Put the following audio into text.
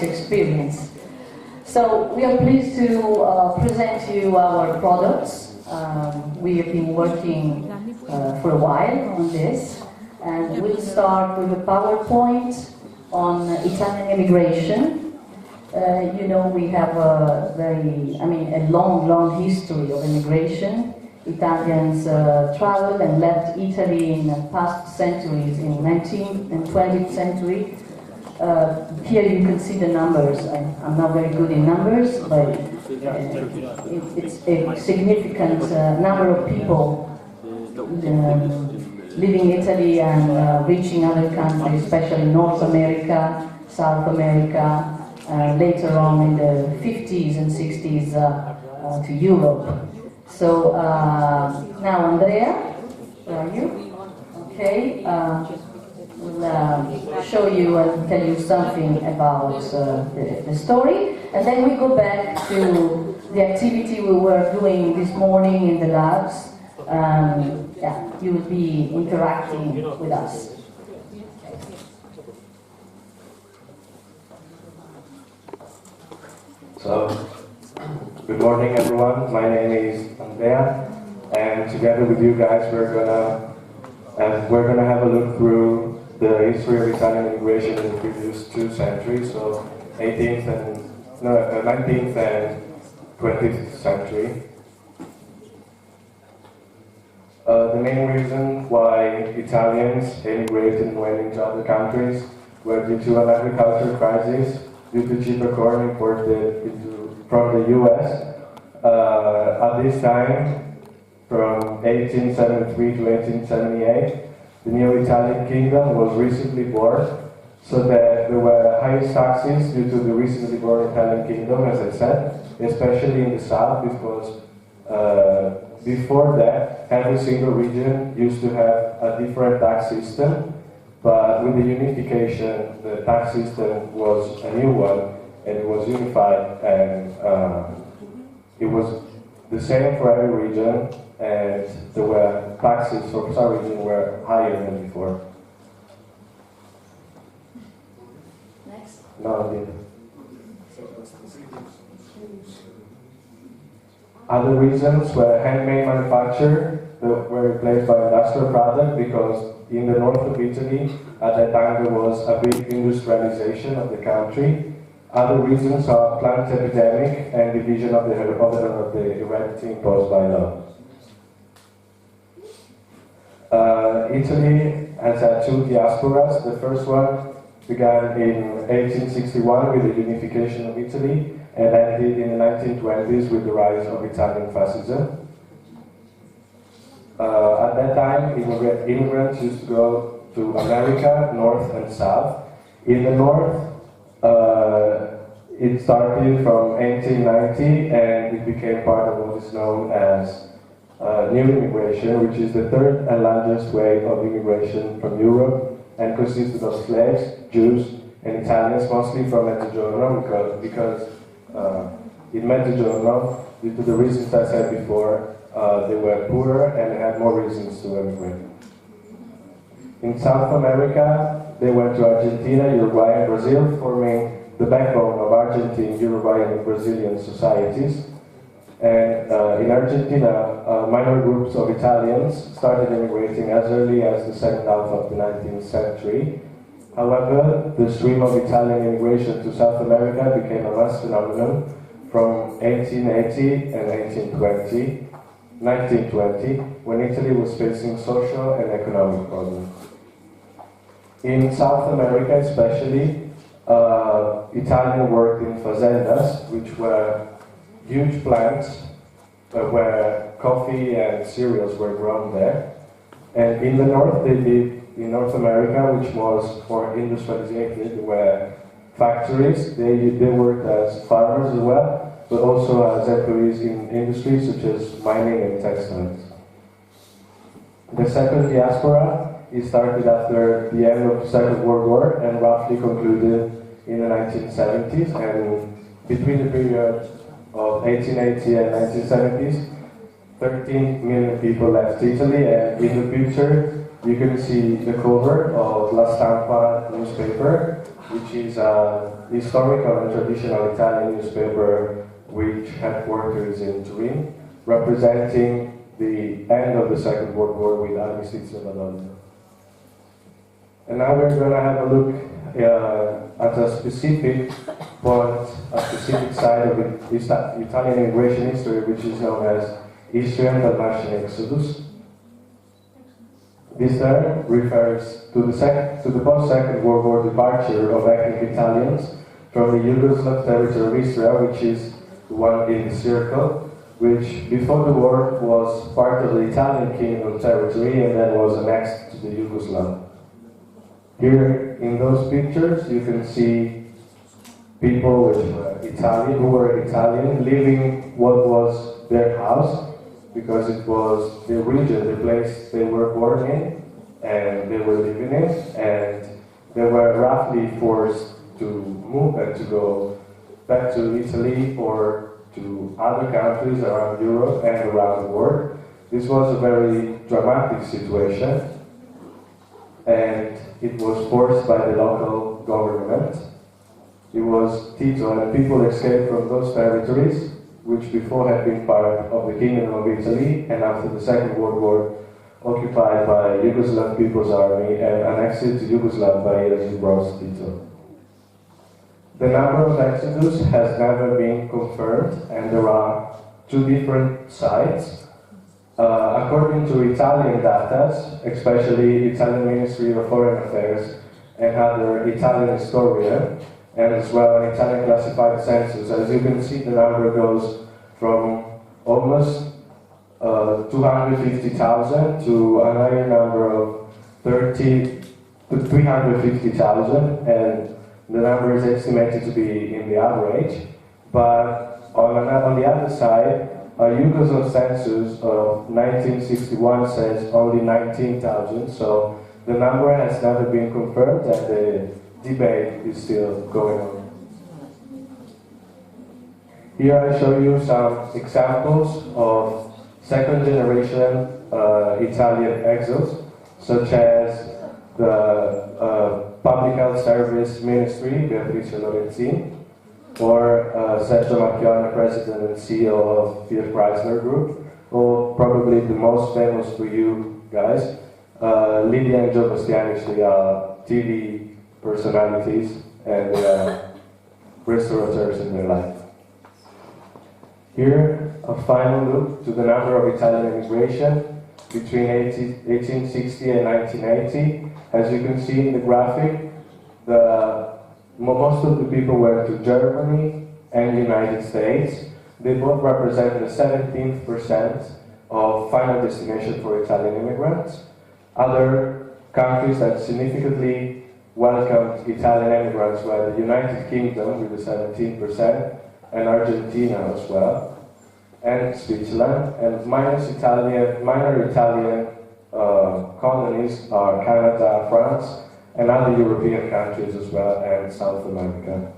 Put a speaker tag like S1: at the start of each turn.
S1: experience. So we are pleased to present to you our products. We have been working for a while on this, and we'll start with a PowerPoint on Italian immigration. You know, we have a long history of immigration. Italians traveled and left Italy in past centuries, in 19th and 20th century. Here you can see the numbers. I'm not very good in numbers, but it's a significant number of people leaving Italy and reaching other countries, especially North America, South America, later on in the 50s and 60s to Europe. So now Andrea, where are you? Okay, we'll show you and tell you something about the story, and then we go back to the activity we were doing this morning in the labs. Yeah, you will be interacting with us.
S2: So, good morning everyone, my name is Andrea, and together with you guys we're gonna have a look through the history of Italian immigration in the previous 2 centuries, so 19th and 20th century. The main reason why Italians emigrated and went into other countries were due to an agricultural crisis, due to cheaper corn imported from the US. At this time, from 1873 to 1878, the new Italian kingdom was recently born, so that there were highest taxes due to the recently born Italian kingdom, as I said, especially in the south, because before that, every single region used to have a different tax system, but with the unification, the tax system was a new one, and it was unified, and it was the same for every region, and there were taxes for some regions were higher than before.
S1: Next.
S2: No, indeed. Other reasons were handmade manufacture that were replaced by industrial product, because in the north of Italy at that time there was a big industrialization of the country. Other reasons are plant epidemic and division of the heredity imposed by law. Italy has had 2 diasporas. The first one began in 1861 with the unification of Italy, and ended in the 1920s with the rise of Italian fascism. At that time, immigrants used to go to America, north and south. In the north, it started from 1890, and it became part of what is known as new immigration, which is the 3rd and largest wave of immigration from Europe, and consisted of slaves, Jews, and Italians, mostly from Mezzogiorno, because in Mezzogiorno, due to the reasons I said before, they were poorer and had more reasons to emigrate. In South America, they went to Argentina, Uruguay, and Brazil, forming the backbone of Argentine, Uruguayan, and Brazilian societies. And in Argentina, minor groups of Italians started immigrating as early as the second half of the 19th century. However, the stream of Italian immigration to South America became a mass phenomenon from 1880 and 1920, when Italy was facing social and economic problems. In South America especially, Italians worked in fazendas, which were huge plants where coffee and cereals were grown there. And in the north, they did, in North America, which was more industrialized, where factories, they worked as farmers as well, but also as employees in industries such as mining and textiles. The second diaspora is started after the end of the Second World War and roughly concluded in the 1970s, and between the period of 1880 and 1970s, 13 million people left Italy, and in the picture you can see the cover of La Stampa newspaper, which is a historical and traditional Italian newspaper which headquarters in Turin, representing the end of the Second World War with Armistizio Madonna. And now we're going to have a look at a specific point, a specific side of Italian immigration history, which is known as History and Dalmatian Exodus. This term refers to the post-Second World War departure of ethnic Italians from the Yugoslav territory of Istria, which is the one in the circle, which before the war was part of the Italian kingdom territory and then was annexed to the Yugoslav. Here in those pictures you can see people who were Italian living what was their house, because it was the region, the place they were born in and they were living in, and they were roughly forced to move and to go back to Italy or to other countries around Europe and around the world. This was a very dramatic situation, and it was forced by the local government. It was Tito, and people escaped from those territories, which before had been part of the Kingdom of Italy, and after the Second World War, occupied by Yugoslav People's Army and annexed to Yugoslavia by Josip Broz Tito. The number of exodus has never been confirmed, and there are two different sites. According to Italian data, especially Italian Ministry of Foreign Affairs and other Italian historians, and as well an Italian classified census, as you can see, the number goes from almost 250,000 to a higher number of 350,000, and the number is estimated to be in the average. But on the other side, a Yugoslav census of 1961 says only 19,000, so the number has never been confirmed and the debate is still going on. Here I show you some examples of second generation Italian exiles, such as the Public Health Service Ministry, Beatrice Lorenzin, or Sergio Marchione, President and CEO of Fiat Chrysler Group, or probably the most famous for you guys, Lydia and Joe Bastianic, they are TV personalities and restaurateurs in their life. Here, a final look to the number of Italian immigration between 1860 and 1980. As you can see in the graphic, most of the people went to Germany and the United States. They both represent the 17% of final destination for Italian immigrants. Other countries that significantly welcomed Italian immigrants were the United Kingdom with the 17%, and Argentina as well, and Switzerland, and minor Italian colonies are Canada, France, and other European countries as well, and South America.